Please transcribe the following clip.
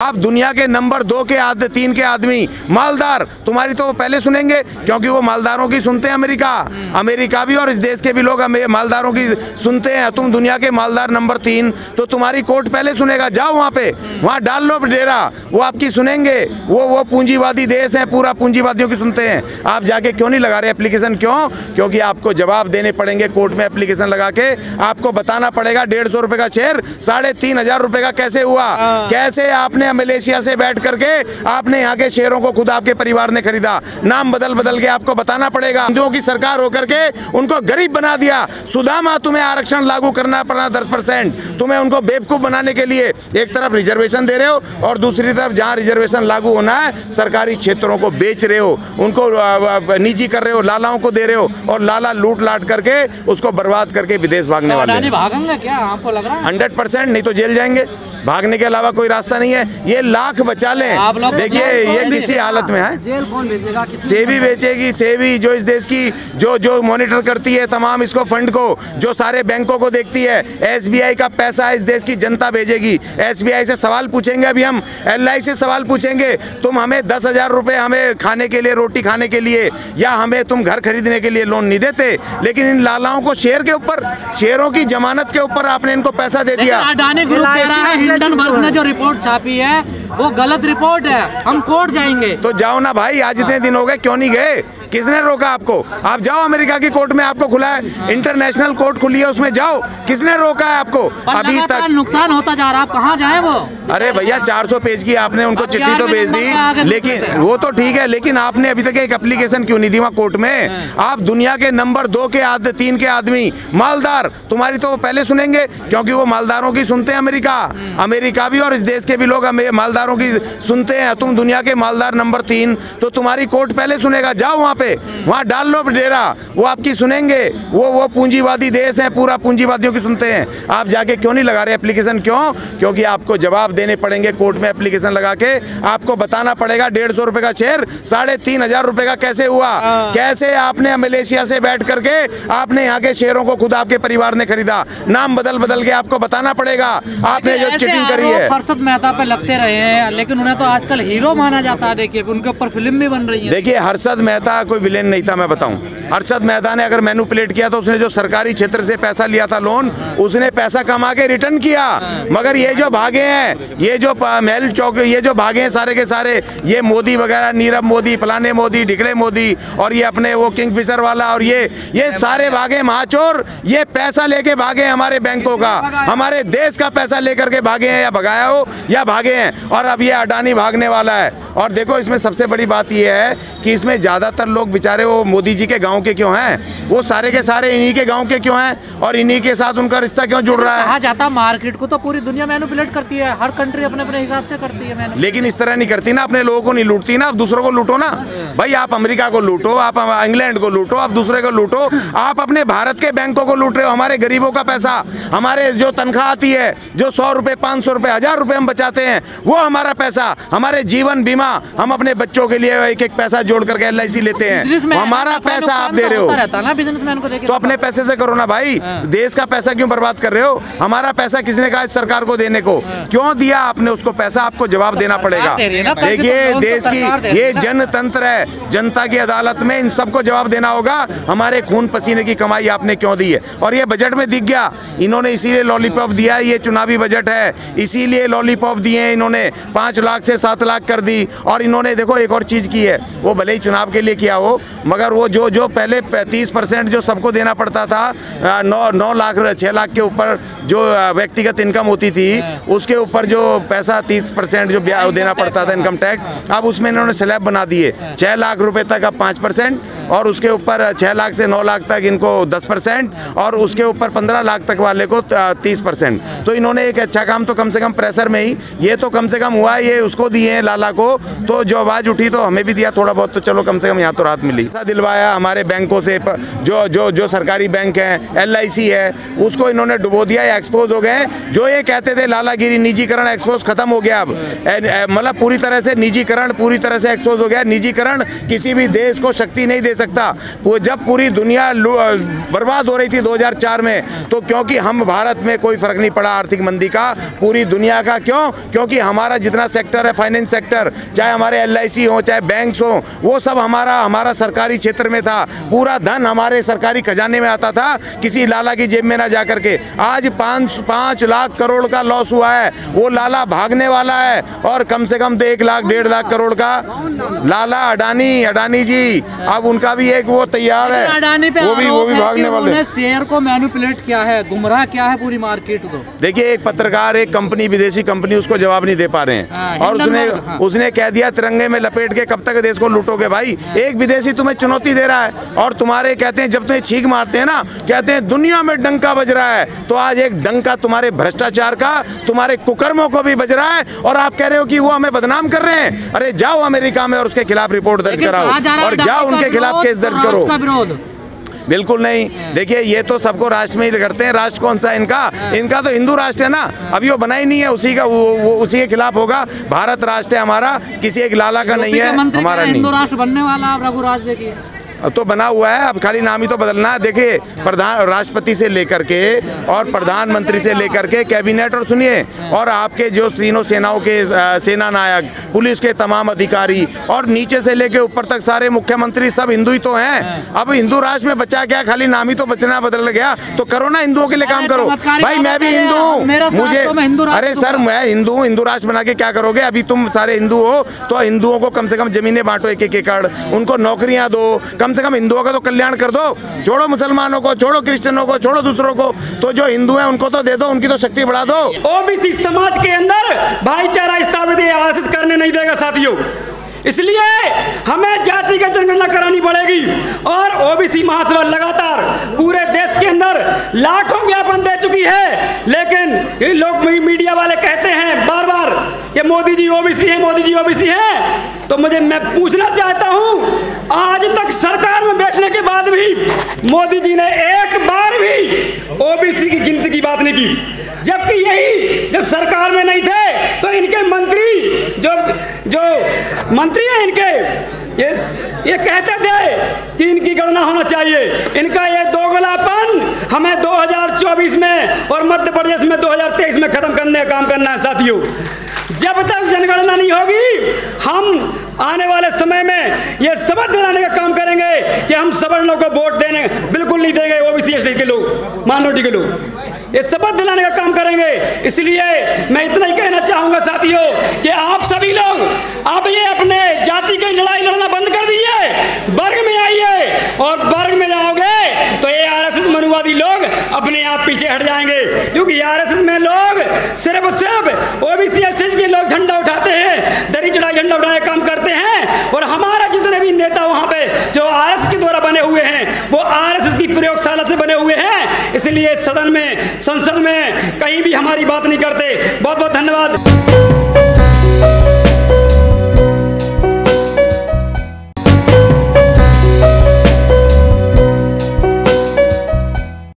आप दुनिया के नंबर 2 के 3 के आदमी मालदार, तुम्हारी तो पहले सुनेंगे क्योंकि वो मालदारों की सुनते हैं। अमेरिका भी और इस देश के भी लोग मालदारों की सुनते हैं। तुम दुनिया के मालदार नंबर 3, तो तुम्हारी कोर्ट पहले सुनेगा। जाओ वहाँ पे, वहाँ डाल लो डेरा, वो आपकी सुनेंगे। वो पूंजीवादी देश है, पूरा पूंजीवादियों की सुनते हैं। आप जाके क्यों नहीं लगा रहे एप्लीकेशन? क्योंकि आपको जवाब देने पड़ेंगे कोर्ट में। एप्लीकेशन लगा के आपको बताना पड़ेगा 150 रुपए का शेयर 3,500 रुपए का कैसे हुआ, कैसे आपने मलेशिया से बैठ करके आपने यहाँ के शेयरों को खुद आपके परिवार ने खरीदा। नाम बदल के आपको बताना पड़ेगा। हिंदुओं की सरकार होकर के उनको गरीब बना दिया। सुदामा तुम्हें आरक्षण लागू करना पड़ा 10%। तुम्हें उनको बेवकूफ बनाने के लिए एक तरफ रिजर्वेशन दे रहे हो और दूसरी तरफ जहाँ रिजर्वेशन लागू होना है सरकारी क्षेत्रों को बेच रहे हो, उनको निजी कर रहे हो, लालाओं को दे रहे हो और लाला लूट लाट करके उसको बर्बाद करके विदेश भागने वाले। भागेंगे क्या आपको लग रहा है? 100%, नहीं तो जेल जाएंगे। भागने के अलावा कोई रास्ता नहीं है। ये लाख बचा लें। देखिए ये किसी हालत में है। जेल कौन भेजेगा? सेबी बेचेगी। सेबी जो इस देश की जो मॉनिटर करती है तमाम इसको फंड को, जो सारे बैंकों को देखती है। SBI का पैसा इस देश की जनता भेजेगी। SBI से सवाल पूछेंगे अभी हम, LI से सवाल पूछेंगे, तुम हमें 10,000 रुपये हमें खाने के लिए, रोटी खाने के लिए या हमें तुम घर खरीदने के लिए लोन नहीं देते। लेकिन इन लालाओं को शेयर के ऊपर, शेयरों की जमानत के ऊपर आपने इनको पैसा दे दिया। अडानी ग्रुप कह रहा है हिंडनबर्ग ने जो रिपोर्ट छापी है वो गलत रिपोर्ट है, हम कोर्ट जाएंगे। तो जाओ ना भाई, आज इतने दिन हो गए, क्यों नहीं गए? किसने रोका आपको? आप जाओ, अमेरिका की कोर्ट में आपको खुला है, इंटरनेशनल कोर्ट खुली है, उसमें जाओ। किसने रोका है आपको? अभी तक नुकसान होता जा रहा है, आप कहाँ जाए? वो अरे भैया 400 पेज की आपने उनको चिट्ठी तो भेज दी, लेकिन वो तो ठीक है, लेकिन आपने अभी तक एक एप्लीकेशन क्यों नहीं दी वहाँ कोर्ट में? आप दुनिया के नंबर 2 के 3 के आदमी मालदार, तुम्हारी तो पहले सुनेंगे क्योंकि वो मालदारों की सुनते हैं। अमेरिका भी और इस देश के भी लोग मालदारों की सुनते हैं। तुम दुनिया के मालदार नंबर 3, तो तुम्हारी कोर्ट पहले सुनेगा। जाओ वहाँ पे, वहाँ डाल लो डेरा, वो आपकी सुनेंगे। वो पूंजीवादी देश है, पूरा पूंजीवादियों की सुनते हैं। आप जाके क्यों नहीं लगा रहे एप्लीकेशन? क्योंकि आपको जवाब देने पड़ेंगे कोर्ट में। एप्लीकेशन लगा के आपको बताना पड़ेगा 150 रुपए का शेयर 3,500 रुपए का कैसे हुआ, कैसे आपने मलेशिया से बैठ करके आपने यहाँ के शेयरों को खुद आपके परिवार ने खरीदा। नाम बदल के आपको बताना पड़ेगा आपने जो चीटिंग करी है। हर्षद मेहता पे लगते रहे हैं, लेकिन उन्हें तो आजकल हीरो माना जाता है। देखिए उनके ऊपर फिल्म भी बन रही है। देखिए हर्षद मेहता कोई विलेन नहीं था, मैं बताऊं। हर्षद मेहता ने अगर मैनिपुलेट किया तो उसने जो सरकारी क्षेत्र से पैसा लिया था लोन, उसने पैसा कमा के रिटर्न किया। मगर ये जो भागे हैं, ये जो महल चौक, ये जो भागे हैं सारे के सारे, ये मोदी वगैरह, नीरव मोदी, फलाने मोदी, ढिकड़े मोदी और ये अपने वो किंगफिशर वाला और ये सारे भागे महाचोर। ये पैसा लेके भागे हमारे बैंकों का, हमारे देश का पैसा लेकर के भागे हैं, या भगाया हो या भागे हैं। और अब ये अडानी भागने वाला है। और देखो इसमें सबसे बड़ी बात ये है कि इसमें ज़्यादातर लोग बेचारे वो मोदी जी के गांव के क्यों हैं? वो सारे के सारे इन्हीं के गांव के क्यों हैं और इन्हीं के साथ उनका रिश्ता क्यों जुड़ रहा है? कहा जाता मार्केट को तो पूरी दुनिया मैनिपुलेट करती है, हर कंट्री अपने अपने हिसाब से करती है। लेकिन इस तरह नहीं करती ना, अपने लोगों को नहीं लूटती ना, आप दूसरों को लूटो ना भाई। आप अमेरिका को लूटो, आप इंग्लैंड को लूटो, आप दूसरे को लूटो। आप अपने भारत के बैंकों को लूट रहे हो। हमारे गरीबों का पैसा, हमारे जो तनख्वाह आती है, जो 100 रुपये, 500 रुपये, 1000 रुपये हम बचाते हैं, वो हमारा पैसा, हमारे जीवन बीमा, हम अपने बच्चों के लिए एक पैसा जोड़ करके LIC लेते हैं, हमारा पैसा आप दे रहे हो। बिजनेसमैन को तो अपने पैसे से करो ना भाई। देश का पैसा क्यों बर्बाद कर रहे हो? हमारा पैसा किसने कहा सरकार को देने को? क्यों दिया आपने उसको पैसा? आपको जवाब देना पड़ेगा। देखिए देश की ये जनतंत्र है, जनता की अदालत में इन सबको जवाब देना होगा। हमारे खून पसीने की कमाई आपने क्यों दी है? और ये बजट में दिख गया, इन्होंने इसीलिए लॉलीपॉप दिया। ये चुनावी बजट है, इसीलिए लॉलीपॉप दिए इन्होंने। 5 लाख से 7 लाख कर दी। और इन्होंने देखो एक और चीज की है, वो भले ही चुनाव के लिए किया हो, मगर वो जो पहले 30% जो सबको देना पड़ता था, 9 लाख 6 लाख के ऊपर जो व्यक्तिगत इनकम होती थी, उसके ऊपर जो पैसा 30% जो देना पड़ता था इनकम टैक्स, अब उसमें इन्होंने स्लैब बना दिए। 6 लाख रुपए तक अब 5% और उसके ऊपर 6 लाख से 9 लाख तक इनको 10% और उसके ऊपर 15 लाख तक वाले को 30%। तो इन्होंने एक अच्छा काम तो कम से कम प्रेशर में ही ये तो कम से कम हुआ है। ये उसको दिए हैं लाला को, तो जो आवाज़ उठी तो हमें भी दिया थोड़ा बहुत, तो चलो कम से कम यहाँ तो राहत मिली। ऐसा दिलवाया हमारे बैंकों से, जो सरकारी बैंक हैं, LIC है, उसको इन्होंने डुबो दिया, एक्सपोज हो गए। जो ये कहते थे लालागिरी, निजीकरण, एक्सपोज खत्म हो गया। अब मतलब पूरी तरह से निजीकरण पूरी तरह से एक्सपोज हो गया। निजीकरण किसी भी देश को शक्ति नहीं दे सकता। वो जब पूरी दुनिया बर्बाद हो रही थी 2004 में, तो क्योंकि हम भारत में कोई फर्क नहीं पड़ा आर्थिक मंदी का, पूरी दुनिया का। क्यों? क्योंकि हमारा जितना सेक्टर है, फाइनेंस सेक्टर, चाहे हमारे LIC हो, चाहे बैंक्स हो, वो सब हमारा सरकारी क्षेत्र में था। पूरा धन हमारे सरकारी खजाने में आता था, किसी लाला की जेब में ना जा करके। आज 5 लाख करोड़ का लॉस हुआ है, वो लाला भागने वाला है। और कम से कम 1 लाख 1.5 लाख करोड़ का लाला अडानी जी, अब उनका भी एक वो तैयार है, अडानी पे वो भी भागने वाले। शेयर को मैनिपुलेट किया है, गुमराह किया है पूरी मार्केट को। देखिए, एक पत्रकार, एक कंपनी, विदेशी कंपनी उसको जवाब नहीं दे पा रहे हैं, और उसने कह दिया तिरंगे में लपेट के कब तक देश को लूटोगे भाई। एक विदेशी तुम्हें चुनौती दे रहा है, और तुम्हारे कहते हैं, जब तुम्हें छींक मारते हैं ना, कहते हैं दुनिया में डंका बज रहा है, तो आज एक डंका तुम्हारे भ्रष्टाचार का, तुम्हारे कुकर्मों को भी बज रहा है, और आप कह रहे हो कि वो हमें बदनाम कर रहे हैं। अरे जाओ अमेरिका में और उसके खिलाफ रिपोर्ट दर्ज कराओ, और जाओ उनके खिलाफ केस दर्ज करो। बिल्कुल नहीं। देखिए, ये तो सबको राष्ट्र में ही करते हैं। राष्ट्र कौन सा इनका तो हिंदू राष्ट्र है ना, अभी वो बना ही नहीं है, उसी का वो उसी के खिलाफ होगा। भारत राष्ट्र है हमारा, किसी एक लाला का नहीं है, हमारा नहीं। हिंदू राष्ट्र बनने वाला रघुराज देखिए तो बना हुआ है, अब खाली नाम ही तो बदलना है। देखिए, राष्ट्रपति से लेकर के और प्रधानमंत्री से लेकर के कैबिनेट, और सुनिए, और आपके जो तीनों सेनाओं के सेना नायक, पुलिस के तमाम अधिकारी, और नीचे से लेके ऊपर तक सारे मुख्यमंत्री सब हिंदू ही तो हैं। अब हिंदू राष्ट्र में बचा क्या, खाली नाम ही तो बचना बदल गया। तो करो ना, हिंदुओं के लिए काम करो भाई। मैं भी हिंदू हूँ, मुझे, अरे सर मैं हिंदू हूँ, हिंदू राष्ट्र बना के क्या करोगे? अभी तुम सारे हिंदू हो, तो हिंदुओं को कम से कम जमीनें बांटो 1-1 एकड़, उनको नौकरियां दो, कम से कम हिंदुओं का तो कल्याण कर दो। छोड़ो मुसलमानों को, छोड़ो क्रिश्चियनों को, छोड़ो दूसरों को, तो जो हिंदू हैं उनको तो दे दो, उनकी तो शक्ति बढ़ा दो। ओबीसी समाज के अंदर भाईचारा स्थापित आरएसएस करने नहीं देगा साथियों। इसलिए हमें जातिगत जनगणना करानी पड़ेगी, और ओबीसी महासभा लगातार पूरे देश के अंदर लाखों ज्ञापन दे चुकी है। लेकिन ये लोग मीडिया वाले कहते हैं बार बार कि मोदी जी ओबीसी हैं, मोदी जी ओबीसी हैं। तो मैं पूछना चाहता हूं, आज तक सरकार में बैठने के बाद भी मोदी जी ने एक बार भी ओबीसी की गिनती की बात नहीं की। जबकि यही जब सरकार में नहीं थे, तो इनके मंत्री जो मंत्री हैं इनके, ये कहते थे कि इनकी गणना होना चाहिए। इनका ये दोगलापन हमें 2024 में और मध्य प्रदेश में 2023 में खत्म करने का काम करना है साथियों। जब तक जनगणना नहीं होगी, हम आने वाले समय में ये शपथ दिलाने का काम करेंगे कि हम सवर्णों को वोट देने बिल्कुल नहीं देंगे, ओबीसी एसटी के लोग, माइनॉरिटी के लोग, ये शपथ दिलाने का काम करेंगे। इसलिए मैं इतना ही कहना चाहूंगा साथियों कि आप सभी लोग अब ये अपने जाति की लड़ाई लड़ना बंद कर दीजिए, वर्ग में आइए, और वर्ग में जाओगे तो ये आरएसएस मनुवादी लोग अपने आप पीछे हट जाएंगे। क्योंकि आरएसएस में लोग सिर्फ ओबीसी एसटी के लोग झंडा उठाते हैं, दरी चढ़ाई झंडा उठाने का काम करते हैं, और हमारा जितने भी नेता वहां पे जो आरएसएस के द्वारा बने हुए हैं, वो आरएसएस की प्रयोगशाला से बने हुए हैं। इसलिए सदन में, संसद में कहीं भी हमारी बात नहीं करते। बहुत बहुत धन्यवाद।